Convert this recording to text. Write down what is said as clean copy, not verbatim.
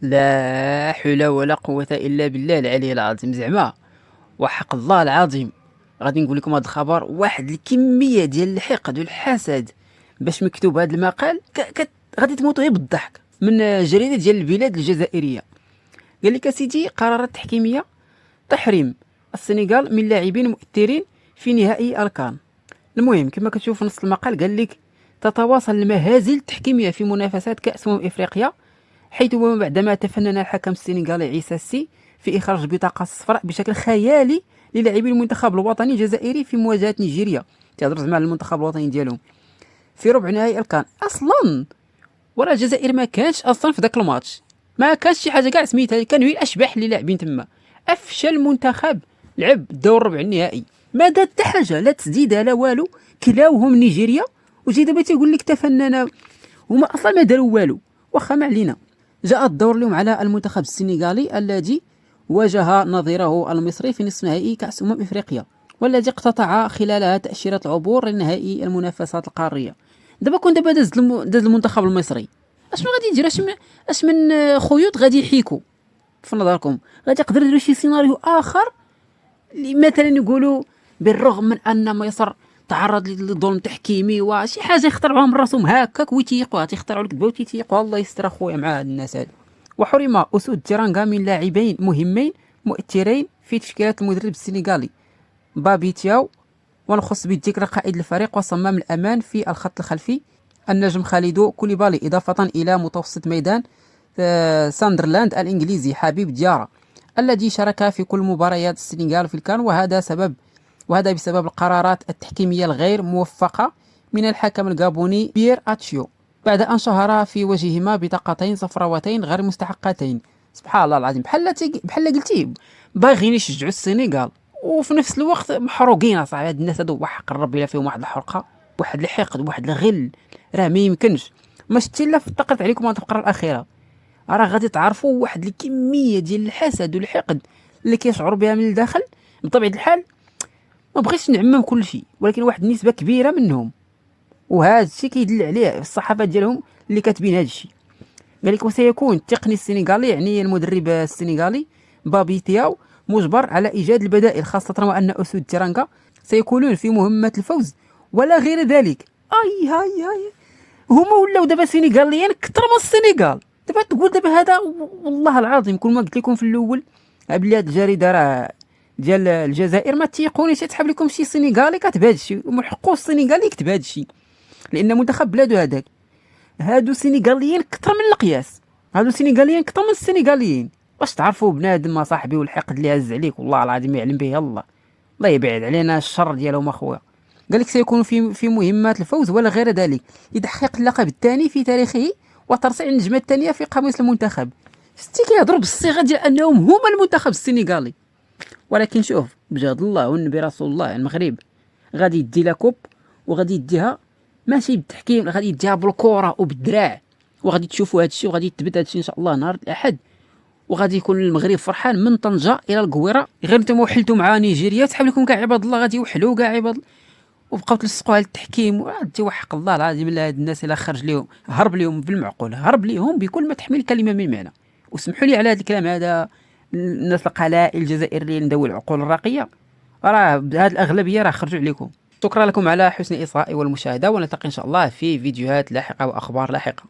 لا حول ولا قوة إلا بالله العلي العظيم. زعما وحق الله العظيم غادي نقول لكم هذا الخبر، واحد الكمية ديال الحقد والحسد باش مكتوب هذا المقال غادي تموتوا غير بالضحك. من جريدة ديال البلاد الجزائرية قال لك سيدي: قرارات تحكيمية تحريم السنغال من لاعبين مؤثرين في نهائي الكان. المهم كما كتشوف في نص المقال قال لك: تتواصل المهازل التحكيمية في منافسات كأس إفريقيا، حيث بعدما تفنن الحكم السنغالي عيسى السي في إخراج البطاقة الصفراء بشكل خيالي للاعبي المنتخب الوطني الجزائري في مواجهة نيجيريا. تهضر زعما على المنتخب الوطني ديالهم في ربع نهائي الكان. اصلا ورا الجزائر ما كانش اصلا في ذاك الماتش، ما كانش شي حاجه كاع سميتها، كانوا هي الاشباح اللي لاعبين تما. افشل منتخب لعب الدور ربع النهائي، ما دار حتى حاجه، لا تسديد لا والو، كلاوهم نيجيريا. وجي دابا تيقول لك تفنن، هما اصلا ما داروا والو. واخا ما علينا. جاء الدور اليوم على المنتخب السنغالي الذي واجه نظيره المصري في نصف نهائي كأس إفريقيا، والذي اقتطع خلالها تأشيرة العبور لنهائي المنافسات القارية. دابا كون دابا داز المنتخب المصري، اشنو غادي يدير؟ اش من خيوط غادي يحيكوا في نظركم؟ غادي يقدروا يديروا شي سيناريو اخر اللي مثلا يقولوا بالرغم من ان مصر تعرض لظلم تحكيمي وشي حاجه يخترعوها من راسهم هكاك ويتيقوها، تيخترعوا لك دابا وتيتيقوها. الله يستر اخويا مع هاد الناس هادو. وحرم اسود تيرانغا من لاعبين مهمين مؤثرين في تشكيله المدرب السنغالي بابي تياو، ونخص بالذكر قائد الفريق وصمام الأمان في الخط الخلفي النجم خالدو كوليبالي، إضافة إلى متوسط ميدان ساندرلاند الإنجليزي حبيب ديارة الذي شارك في كل مباريات السنغال في الكان. وهذا بسبب القرارات التحكيمية الغير موفقة من الحكم الغابوني بيير أتشيو، بعد أن شهر في وجههما بطاقتين صفراوتين غير مستحقتين. سبحان الله العظيم، بحال قلتي باغيين يشجعوا السنغال وفي نفس الوقت محروقين. اصاحبي هاد الناس هادو وحق الرب الا فيهم واحد الحرقه، واحد الحقد، واحد الغل، راه ما يمكنش. ما شتي الا فتقرت عليكم هاد الفقره الاخيره، راه غادي تعرفوا واحد الكميه ديال الحسد والحقد اللي كيشعروا بها من الداخل. بطبيعه الحال ما بغيتش نعمم كل شيء، ولكن واحد النسبه كبيره منهم، وهذا الشيء كيدل عليه الصحافات ديالهم اللي كاتبين هذا الشيء. قال لك: وسيكون التقني السنغالي، يعني المدرب السنغالي بابي تياو، مجبر على إيجاد البدائل، خاصة وأن أسود تيرانغا سيكونون في مهمة الفوز ولا غير ذلك. أي هاي هاي هما ولاو دابا سنغاليين كثر من السنغال. دابا تقول دابا هذا، والله العظيم كل ما قلت لكم في الأول بلي هاد الجريدة راه ديال الجزائر ما تيقونيش تسحب لكم شي سنغالي كاتب هذا الشيء، ومن حقو السنغالي يكتب هذا الشيء، لأن منتخب بلادو هذاك. هادو سنغاليين كثر من القياس، هادو سنغاليين كثر من السنغاليين. واش تعرفوا بنادم صاحبي والحقد اللي هز عليك والله العظيم يعلم به الله، الله يبعد علينا الشر ديالهم اخويا. قال لك: سيكون في مهمات الفوز ولا غير ذلك لتحقيق اللقب الثاني في تاريخه وترصيع النجمه الثانيه في قميص المنتخب. شتي كيهضروا بالصيغه ديال انهم هما المنتخب السنغالي. ولكن شوف بجهد الله والنبي رسول الله، المغرب غادي يدي لا كوب، وغادي يديها ماشي بالتحكيم، غادي يديها بالكره وبالدراع، وغادي تشوفوا هذا الشيء وغادي يثبت هذا الشيء ان شاء الله نهار الاحد. وغادي يكون المغرب فرحان من طنجه الى القويره. غير نتوما وحلتوا مع نيجيريا تحب لكم كاع عباد الله، غادي يوحلوا كاع عباد الله وبقاو تلصقوا على التحكيم. وانت وحق الله العظيم الا هاد الناس الا خرج لهم، هرب لهم بالمعقول، هرب لهم بكل ما تحمل الكلمه من معنى. وسمحوا لي على هذا الكلام هذا، الناس القلائل الجزائريين ذوي العقول الراقيه، راه هذه الاغلبيه راه خرجوا عليكم. شكرا لكم على حسن الاصغاء والمشاهده، ونلتقي ان شاء الله في فيديوهات لاحقه واخبار لاحقه.